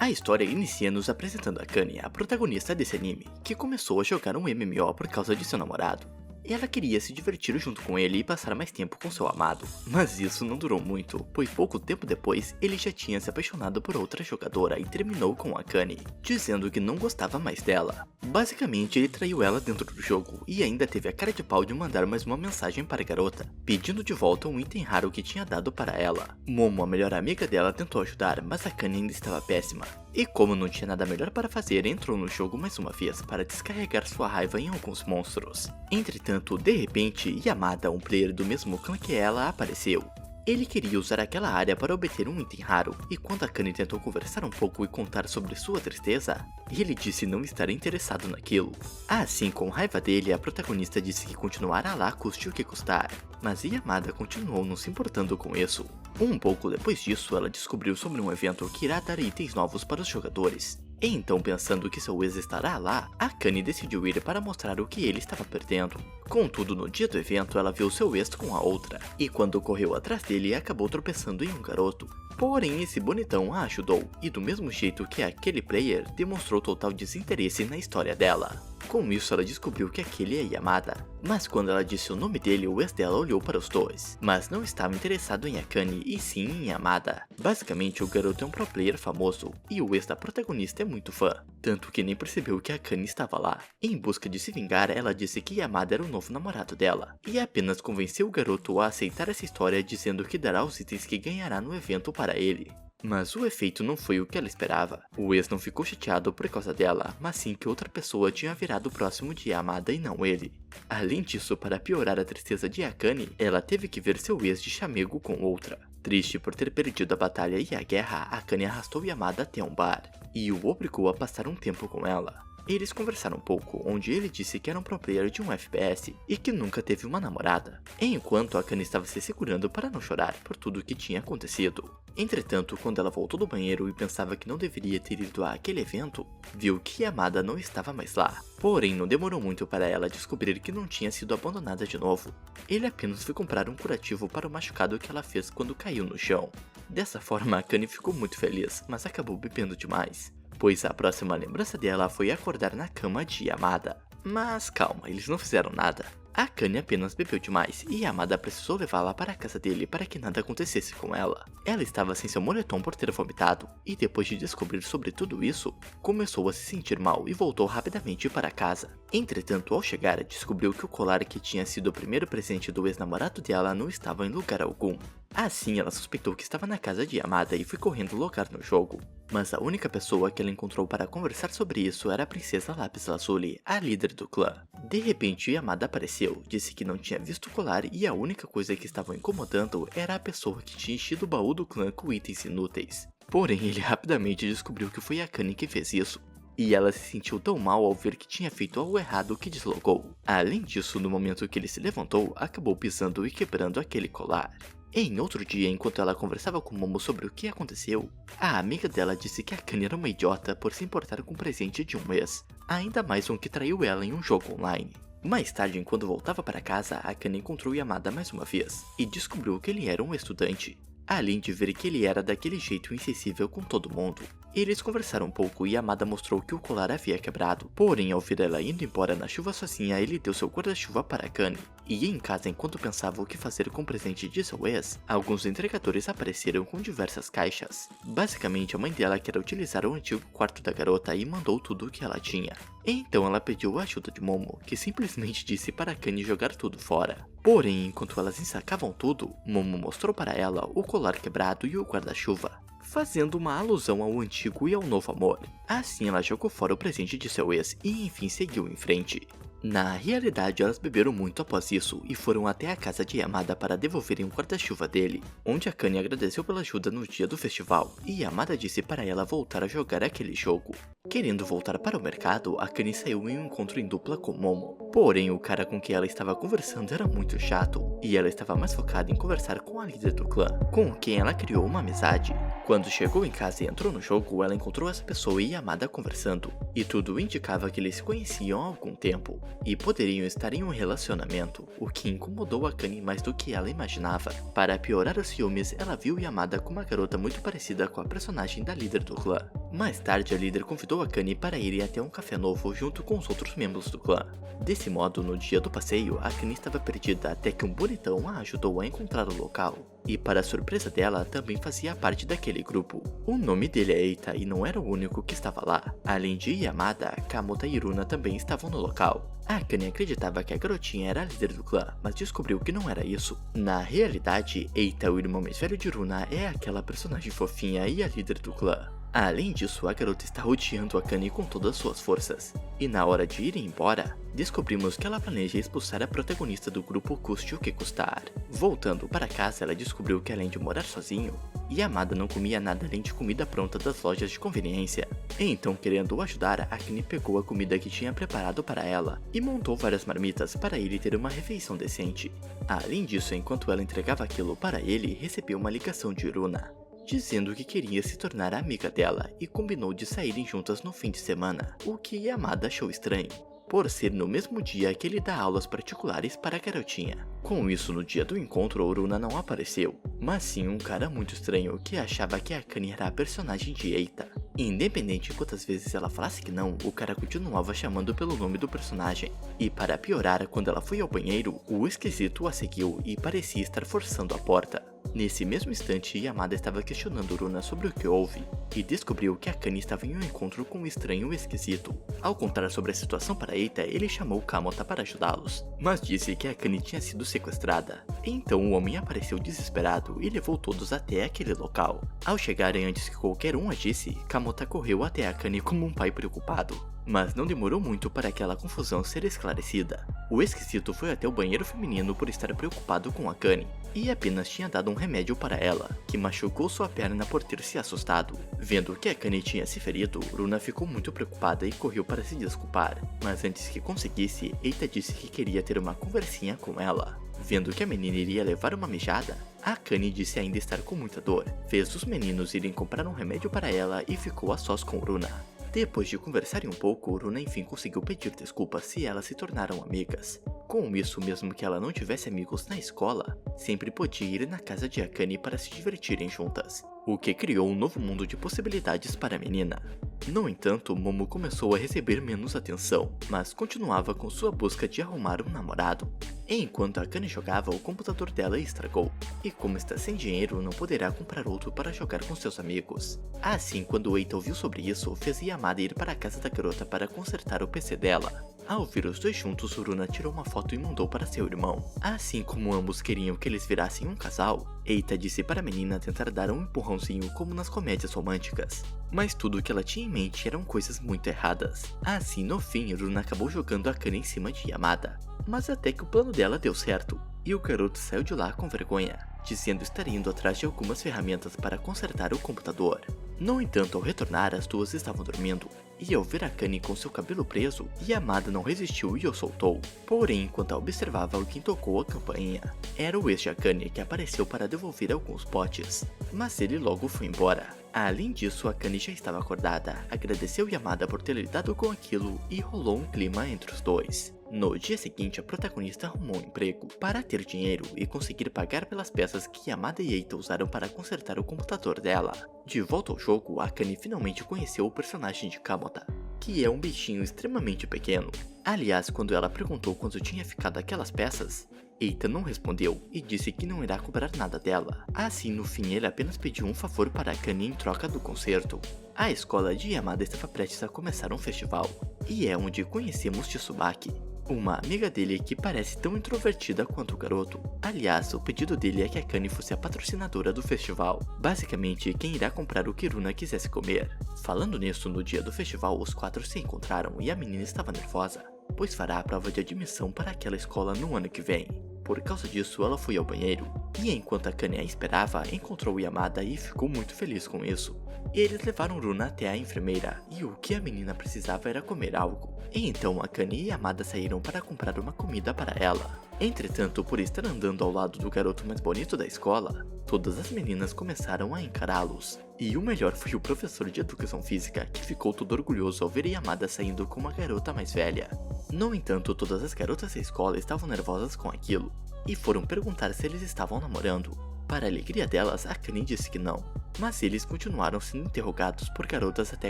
A história inicia nos apresentando a Akane, a protagonista desse anime, que começou a jogar um MMO por causa de seu namorado. Ela queria se divertir junto com ele e passar mais tempo com seu amado, mas isso não durou muito, pois pouco tempo depois ele já tinha se apaixonado por outra jogadora e terminou com Akane, dizendo que não gostava mais dela. Basicamente ele traiu ela dentro do jogo e ainda teve a cara de pau de mandar mais uma mensagem para a garota, pedindo de volta um item raro que tinha dado para ela. Momo, a melhor amiga dela, tentou ajudar, mas Akane ainda estava péssima. E como não tinha nada melhor para fazer, entrou no jogo mais uma vez para descarregar sua raiva em alguns monstros. Entretanto, de repente, Yamada, um player do mesmo clã que ela, apareceu. Ele queria usar aquela área para obter um item raro, e quando Akane tentou conversar um pouco e contar sobre sua tristeza, ele disse não estar interessado naquilo. Assim, com raiva dele, a protagonista disse que continuará lá custe o que custar, mas Yamada continuou não se importando com isso. Um pouco depois disso, ela descobriu sobre um evento que irá dar itens novos para os jogadores. E então, pensando que seu ex estará lá, Akane decidiu ir para mostrar o que ele estava perdendo. Contudo, no dia do evento, ela viu seu ex com a outra, e quando correu atrás dele, acabou tropeçando em um garoto. Porém, esse bonitão a ajudou, e do mesmo jeito que aquele player, demonstrou total desinteresse na história dela. Com isso, ela descobriu que aquele é Yamada, mas quando ela disse o nome dele, o ex dela olhou para os dois, mas não estava interessado em Akane e sim em Yamada. Basicamente, o garoto é um pro player famoso, e o ex da protagonista é muito fã, tanto que nem percebeu que Akane estava lá. Em busca de se vingar, ela disse que Yamada era o novo namorado dela, e apenas convenceu o garoto a aceitar essa história dizendo que dará os itens que ganhará no evento para ele. Mas o efeito não foi o que ela esperava. O ex não ficou chateado por causa dela, mas sim que outra pessoa tinha virado próximo de Yamada e não ele. Além disso, para piorar a tristeza de Akane, ela teve que ver seu ex de chamego com outra. Triste por ter perdido a batalha e a guerra, Akane arrastou Yamada até um bar, e o obrigou a passar um tempo com ela. Eles conversaram um pouco, onde ele disse que era um pro player de um FPS e que nunca teve uma namorada, enquanto Akane estava se segurando para não chorar por tudo o que tinha acontecido. Entretanto, quando ela voltou do banheiro e pensava que não deveria ter ido àquele evento, viu que Yamada não estava mais lá. Porém, não demorou muito para ela descobrir que não tinha sido abandonada de novo. Ele apenas foi comprar um curativo para o machucado que ela fez quando caiu no chão. Dessa forma, Akane ficou muito feliz, mas acabou bebendo demais, pois a próxima lembrança dela foi acordar na cama de Yamada. Mas calma, eles não fizeram nada. Akane apenas bebeu demais e Yamada precisou levá-la para a casa dele para que nada acontecesse com ela. Ela estava sem seu moletom por ter vomitado, e depois de descobrir sobre tudo isso, começou a se sentir mal e voltou rapidamente para casa. Entretanto, ao chegar, descobriu que o colar que tinha sido o primeiro presente do ex-namorado dela não estava em lugar algum. Assim, ela suspeitou que estava na casa de Yamada e foi correndo logar no jogo. Mas a única pessoa que ela encontrou para conversar sobre isso era a princesa Lápis Lazuli, a líder do clã. De repente, Yamada apareceu, disse que não tinha visto o colar e a única coisa que estava incomodando era a pessoa que tinha enchido o baú do clã com itens inúteis. Porém, ele rapidamente descobriu que foi Akane que fez isso, e ela se sentiu tão mal ao ver que tinha feito algo errado que deslogou. Além disso, no momento que ele se levantou, acabou pisando e quebrando aquele colar. Em outro dia, enquanto ela conversava com Momo sobre o que aconteceu, a amiga dela disse que Akane era uma idiota por se importar com o presente de um ex, ainda mais um que traiu ela em um jogo online. Mais tarde, enquanto voltava para casa, Akane encontrou Yamada mais uma vez, e descobriu que ele era um estudante, além de ver que ele era daquele jeito insensível com todo mundo. Eles conversaram um pouco e Yamada mostrou que o colar havia quebrado, porém ao ver ela indo embora na chuva sozinha, ele deu seu guarda-chuva para Akane. E em casa, enquanto pensava o que fazer com o presente de seu ex, alguns entregadores apareceram com diversas caixas. Basicamente, a mãe dela quer utilizar o antigo quarto da garota e mandou tudo o que ela tinha. Então ela pediu a ajuda de Momo, que simplesmente disse para Akane jogar tudo fora. Porém, enquanto elas ensacavam tudo, Momo mostrou para ela o colar quebrado e o guarda-chuva, fazendo uma alusão ao antigo e ao novo amor. Assim, ela jogou fora o presente de seu ex e enfim seguiu em frente. Na realidade, elas beberam muito após isso e foram até a casa de Yamada para devolverem o guarda-chuva dele, onde Akane agradeceu pela ajuda no dia do festival, e Yamada disse para ela voltar a jogar aquele jogo. Querendo voltar para o mercado, Akane saiu em um encontro em dupla com Momo. Porém, o cara com quem ela estava conversando era muito chato, e ela estava mais focada em conversar com a líder do clã, com quem ela criou uma amizade. Quando chegou em casa e entrou no jogo, ela encontrou essa pessoa e Yamada conversando, e tudo indicava que eles se conheciam há algum tempo, e poderiam estar em um relacionamento, o que incomodou Akane mais do que ela imaginava. Para piorar os ciúmes, ela viu Yamada com uma garota muito parecida com a personagem da líder do clã. Mais tarde, a líder convidou Akane para ir até um café novo junto com os outros membros do clã. Desse modo, no dia do passeio, Akane estava perdida até que um bonitão a ajudou a encontrar o local. E para surpresa dela, também fazia parte daquele grupo. O nome dele é Eita e não era o único que estava lá. Além de Yamada, Kamota e Iruna também estavam no local. Akane acreditava que a garotinha era a líder do clã, mas descobriu que não era isso. Na realidade, Eita, o irmão mais velho de Iruna, é aquela personagem fofinha e a líder do clã. Além disso, a garota está rodeando Akane com todas suas forças. E na hora de ir embora, descobrimos que ela planeja expulsar a protagonista do grupo custe o que custar. Voltando para casa, ela descobriu que além de morar sozinho, Yamada não comia nada além de comida pronta das lojas de conveniência. Então, querendo ajudar, Akane pegou a comida que tinha preparado para ela e montou várias marmitas para ele ter uma refeição decente. Além disso, enquanto ela entregava aquilo para ele, recebeu uma ligação de Iruna, dizendo que queria se tornar amiga dela e combinou de saírem juntas no fim de semana, o que Yamada achou estranho, por ser no mesmo dia que ele dá aulas particulares para a garotinha. Com isso, no dia do encontro, Uruna não apareceu, mas sim um cara muito estranho que achava que Akane era a personagem de Eita. Independente de quantas vezes ela falasse que não, o cara continuava chamando pelo nome do personagem. E para piorar, quando ela foi ao banheiro, o esquisito a seguiu e parecia estar forçando a porta. Nesse mesmo instante, Yamada estava questionando Uruna sobre o que houve, e descobriu que Akane estava em um encontro com um estranho esquisito. Ao contar sobre a situação para Eita, ele chamou Kamota para ajudá-los, mas disse que Akane tinha sido sequestrada. Então o homem apareceu desesperado e levou todos até aquele local. Ao chegarem antes que qualquer um agisse, Kamota correu até Akane como um pai preocupado. Mas não demorou muito para aquela confusão ser esclarecida. O esquisito foi até o banheiro feminino por estar preocupado com Akane, e apenas tinha dado um remédio para ela, que machucou sua perna por ter se assustado. Vendo que Akane tinha se ferido, Runa ficou muito preocupada e correu para se desculpar, mas antes que conseguisse, Eita disse que queria ter uma conversinha com ela. Vendo que a menina iria levar uma mijada, Akane disse ainda estar com muita dor, fez os meninos irem comprar um remédio para ela e ficou a sós com Runa. Depois de conversarem um pouco, Runa enfim conseguiu pedir desculpas e elas se tornaram amigas. Com isso, mesmo que ela não tivesse amigos na escola, sempre podia ir na casa de Akane para se divertirem juntas, o que criou um novo mundo de possibilidades para a menina. No entanto, Momo começou a receber menos atenção, mas continuava com sua busca de arrumar um namorado. Enquanto Akane jogava, o computador dela estragou, e como está sem dinheiro, não poderá comprar outro para jogar com seus amigos. Assim, quando Eita ouviu sobre isso, fez Yamada ir para a casa da garota para consertar o PC dela. Ao ver os dois juntos, Uruna tirou uma foto e mandou para seu irmão. Assim como ambos queriam que eles virassem um casal, Eita disse para a menina tentar dar um empurrãozinho como nas comédias românticas. Mas tudo o que ela tinha em mente eram coisas muito erradas. Assim, no fim, Uruna acabou jogando Akane em cima de Yamada. Mas até que o plano dela deu certo, e o garoto saiu de lá com vergonha, dizendo estar indo atrás de algumas ferramentas para consertar o computador. No entanto, ao retornar, as duas estavam dormindo, e ao ver Akane com seu cabelo preso, Yamada não resistiu e o soltou. Porém, enquanto a observava, alguém tocou a campainha. Era o ex de Akane que apareceu para devolver alguns potes, mas ele logo foi embora. Além disso, Akane já estava acordada, agradeceu Yamada por ter lidado com aquilo e rolou um clima entre os dois. No dia seguinte, a protagonista arrumou um emprego para ter dinheiro e conseguir pagar pelas peças que Yamada e Eita usaram para consertar o computador dela. De volta ao jogo, Akane finalmente conheceu o personagem de Kamota, que é um bichinho extremamente pequeno. Aliás, quando ela perguntou quando tinha ficado aquelas peças, Eita não respondeu e disse que não irá cobrar nada dela. Assim, no fim, ele apenas pediu um favor para Akane em troca do concerto. A escola de Yamada estava prestes a começar um festival, e é onde conhecemos Tsubaki, uma amiga dele que parece tão introvertida quanto o garoto. Aliás, o pedido dele é que Akane fosse a patrocinadora do festival, basicamente quem irá comprar o que Runa quisesse comer. Falando nisso, no dia do festival, os quatro se encontraram e a menina estava nervosa, pois fará a prova de admissão para aquela escola no ano que vem. Por causa disso, ela foi ao banheiro, e enquanto Akane a esperava, encontrou Yamada e ficou muito feliz com isso. Eles levaram Runa até a enfermeira, e o que a menina precisava era comer algo. E então Akane e Yamada saíram para comprar uma comida para ela. Entretanto, por estar andando ao lado do garoto mais bonito da escola, todas as meninas começaram a encará-los. E o melhor foi o professor de educação física, que ficou todo orgulhoso ao ver Yamada saindo com uma garota mais velha. No entanto, todas as garotas da escola estavam nervosas com aquilo, e foram perguntar se eles estavam namorando. Para a alegria delas, Akane disse que não, mas eles continuaram sendo interrogados por garotas até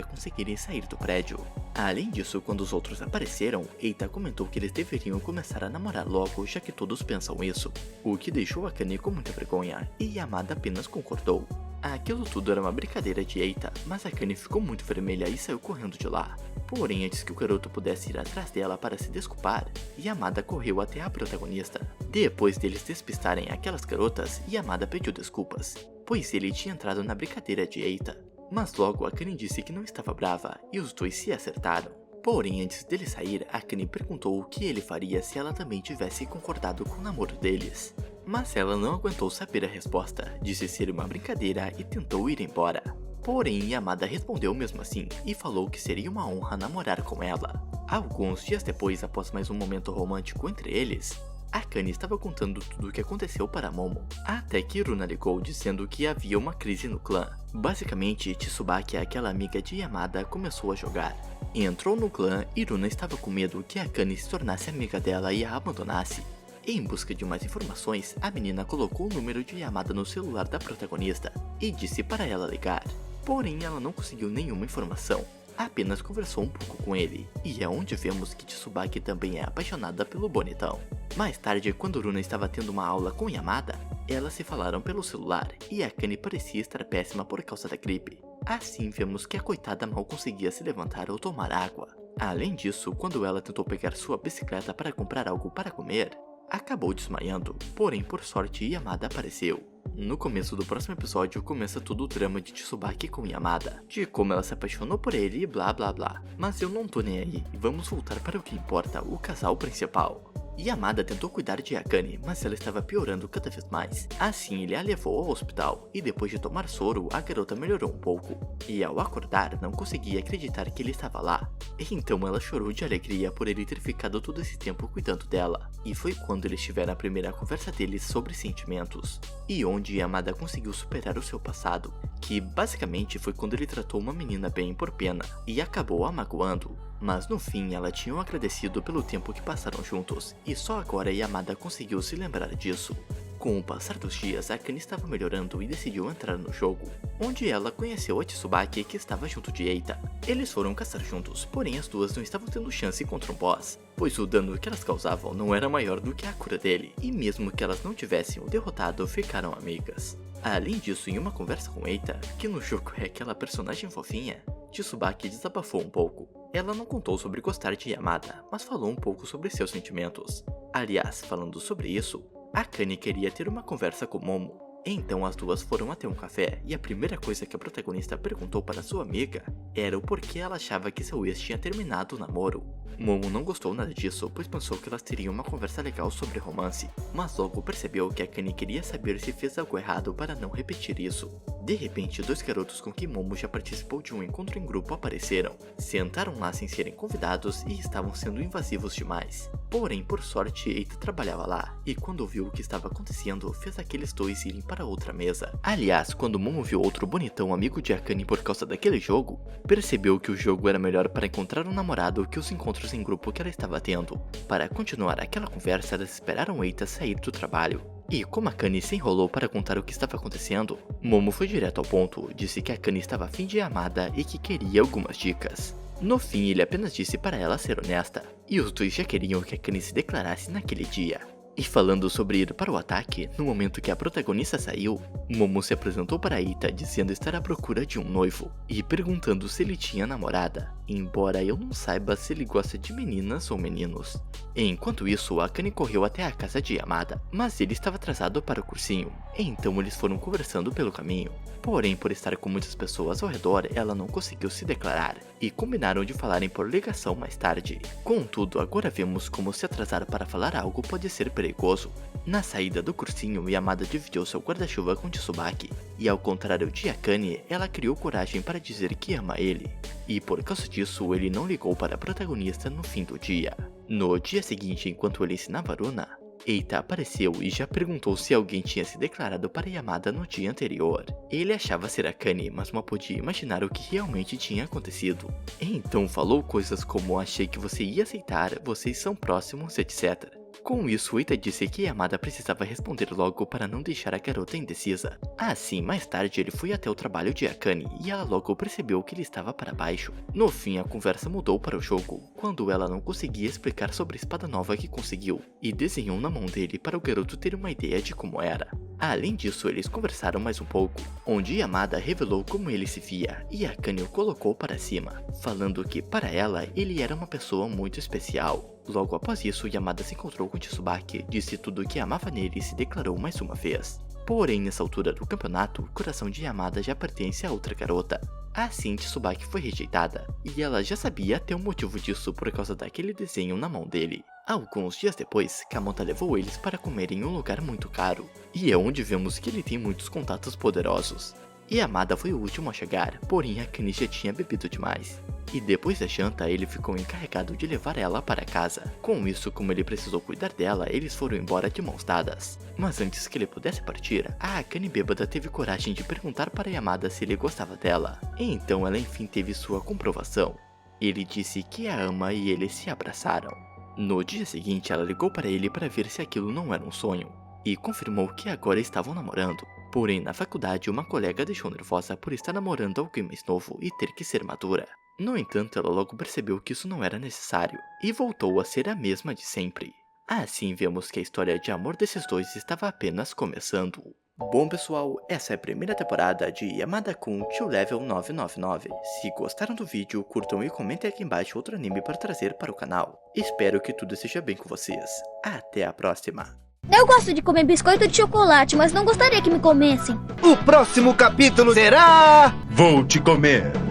conseguirem sair do prédio. Além disso, quando os outros apareceram, Eita comentou que eles deveriam começar a namorar logo, já que todos pensam isso, o que deixou Akane com muita vergonha, e Yamada apenas concordou. Aquilo tudo era uma brincadeira de Eita, mas Akane ficou muito vermelha e saiu correndo de lá. Porém, antes que o garoto pudesse ir atrás dela para se desculpar, Yamada correu até a protagonista. Depois deles despistarem aquelas garotas, Yamada pediu desculpas, pois ele tinha entrado na brincadeira de Eita. Mas logo Akane disse que não estava brava, e os dois se acertaram. Porém, antes dele sair, Akane perguntou o que ele faria se ela também tivesse concordado com o namoro deles. Mas ela não aguentou saber a resposta, disse ser uma brincadeira e tentou ir embora. Porém, Yamada respondeu mesmo assim e falou que seria uma honra namorar com ela. Alguns dias depois, após mais um momento romântico entre eles, Akane estava contando tudo o que aconteceu para Momo, até que Runa ligou dizendo que havia uma crise no clã. Basicamente, Tsubaki, aquela amiga de Yamada, começou a jogar. Entrou no clã e Runa estava com medo que Akane se tornasse amiga dela e a abandonasse. Em busca de mais informações, a menina colocou o número de Yamada no celular da protagonista e disse para ela ligar. Porém, ela não conseguiu nenhuma informação, apenas conversou um pouco com ele, e é onde vemos que Tsubaki também é apaixonada pelo bonitão. Mais tarde, quando Runa estava tendo uma aula com Yamada, elas se falaram pelo celular, e Akane parecia estar péssima por causa da gripe. Assim, vemos que a coitada mal conseguia se levantar ou tomar água. Além disso, quando ela tentou pegar sua bicicleta para comprar algo para comer, acabou desmaiando, porém por sorte Yamada apareceu. No começo do próximo episódio começa todo o drama de Tsubaki com Yamada, de como ela se apaixonou por ele e blá blá blá. Mas eu não tô nem aí, e vamos voltar para o que importa, o casal principal. Yamada tentou cuidar de Akane, mas ela estava piorando cada vez mais. Assim, ele a levou ao hospital, e depois de tomar soro, a garota melhorou um pouco. E ao acordar, não conseguia acreditar que ele estava lá. Então ela chorou de alegria por ele ter ficado todo esse tempo cuidando dela. E foi quando eles tiveram a primeira conversa deles sobre sentimentos, e onde Yamada conseguiu superar o seu passado, que basicamente foi quando ele tratou uma menina bem por pena, e acabou a magoando. Mas no fim ela tinha agradecido pelo tempo que passaram juntos, e só agora Yamada conseguiu se lembrar disso. Com o passar dos dias, Akane estava melhorando e decidiu entrar no jogo, onde ela conheceu a Tsubaki que estava junto de Eita. Eles foram caçar juntos, porém as duas não estavam tendo chance contra um boss, pois o dano que elas causavam não era maior do que a cura dele, e mesmo que elas não tivessem o derrotado, ficaram amigas. Além disso, em uma conversa com Eita, que no jogo é aquela personagem fofinha, Tsubaki desabafou um pouco. Ela não contou sobre gostar de Yamada, mas falou um pouco sobre seus sentimentos. Aliás, falando sobre isso, Akane queria ter uma conversa com Momo. Então as duas foram até um café, e a primeira coisa que a protagonista perguntou para sua amiga era o porquê ela achava que seu ex tinha terminado o namoro. Momo não gostou nada disso, pois pensou que elas teriam uma conversa legal sobre romance, mas logo percebeu que Akane queria saber se fez algo errado para não repetir isso. De repente, dois garotos com quem Momo já participou de um encontro em grupo apareceram, sentaram lá sem serem convidados e estavam sendo invasivos demais. Porém, por sorte, Eita trabalhava lá, e quando viu o que estava acontecendo, fez aqueles dois irem para outra mesa. Aliás, quando Momo viu outro bonitão amigo de Akane por causa daquele jogo, percebeu que o jogo era melhor para encontrar um namorado que os encontros em grupo que ela estava tendo. Para continuar aquela conversa, elas esperaram Eita sair do trabalho. E como Akane se enrolou para contar o que estava acontecendo, Momo foi direto ao ponto, disse que Akane estava afim de Yamada e que queria algumas dicas. No fim, ele apenas disse para ela ser honesta, e os dois já queriam que Akane se declarasse naquele dia. E falando sobre ir para o ataque, no momento que a protagonista saiu, Momo se apresentou para Eita dizendo estar à procura de um noivo, e perguntando se ele tinha namorada. embora eu não saiba se ele gosta de meninas ou meninos. Enquanto isso, Akane correu até a casa de Yamada, mas ele estava atrasado para o cursinho, então eles foram conversando pelo caminho. Porém, por estar com muitas pessoas ao redor, ela não conseguiu se declarar, e combinaram de falarem por ligação mais tarde. Contudo, agora vemos como se atrasar para falar algo pode ser perigoso. Na saída do cursinho, Yamada dividiu seu guarda-chuva com Tsubaki, e ao contrário de Akane, ela criou coragem para dizer que ama ele. E por causa disso, ele não ligou para a protagonista no fim do dia. No dia seguinte, enquanto ele ensinava Runa, Eita apareceu e já perguntou se alguém tinha se declarado para Yamada no dia anterior. Ele achava ser Akane, mas mal podia imaginar o que realmente tinha acontecido. Então falou coisas como achei que você ia aceitar, vocês são próximos, etc. Com isso, Eita disse que Yamada precisava responder logo para não deixar a garota indecisa. Assim, mais tarde ele foi até o trabalho de Akane e ela logo percebeu que ele estava para baixo. No fim, a conversa mudou para o jogo, quando ela não conseguia explicar sobre a espada nova que conseguiu, e desenhou na mão dele para o garoto ter uma ideia de como era. Além disso, eles conversaram mais um pouco, onde Yamada revelou como ele se via, e Akane o colocou para cima, falando que para ela, ele era uma pessoa muito especial. Logo após isso, Yamada se encontrou com Tsubaki, disse tudo o que amava nele e se declarou mais uma vez. Porém, nessa altura do campeonato, o coração de Yamada já pertence a outra garota. Assim, Tsubaki foi rejeitada, e ela já sabia até o motivo disso por causa daquele desenho na mão dele. Alguns dias depois, Kamota levou eles para comer em um lugar muito caro, e é onde vemos que ele tem muitos contatos poderosos. Yamada foi o último a chegar, porém Akane já tinha bebido demais. E depois da janta, ele ficou encarregado de levar ela para casa. Com isso, como ele precisou cuidar dela, eles foram embora de mãos dadas. Mas antes que ele pudesse partir, a Akane bêbada teve coragem de perguntar para Yamada se ele gostava dela. E então ela enfim teve sua comprovação. Ele disse que a ama e eles se abraçaram. No dia seguinte, ela ligou para ele para ver se aquilo não era um sonho, e confirmou que agora estavam namorando. Porém, na faculdade, uma colega deixou nervosa por estar namorando alguém mais novo e ter que ser madura. No entanto, ela logo percebeu que isso não era necessário, e voltou a ser a mesma de sempre. Assim, vemos que a história de amor desses dois estava apenas começando. Bom pessoal, essa é a primeira temporada de Yamada-kun to Level 999. Se gostaram do vídeo, curtam e comentem aqui embaixo outro anime para trazer para o canal. Espero que tudo esteja bem com vocês. Até a próxima! Eu gosto de comer biscoito de chocolate, mas não gostaria que me comessem. O próximo capítulo será... Vou te comer.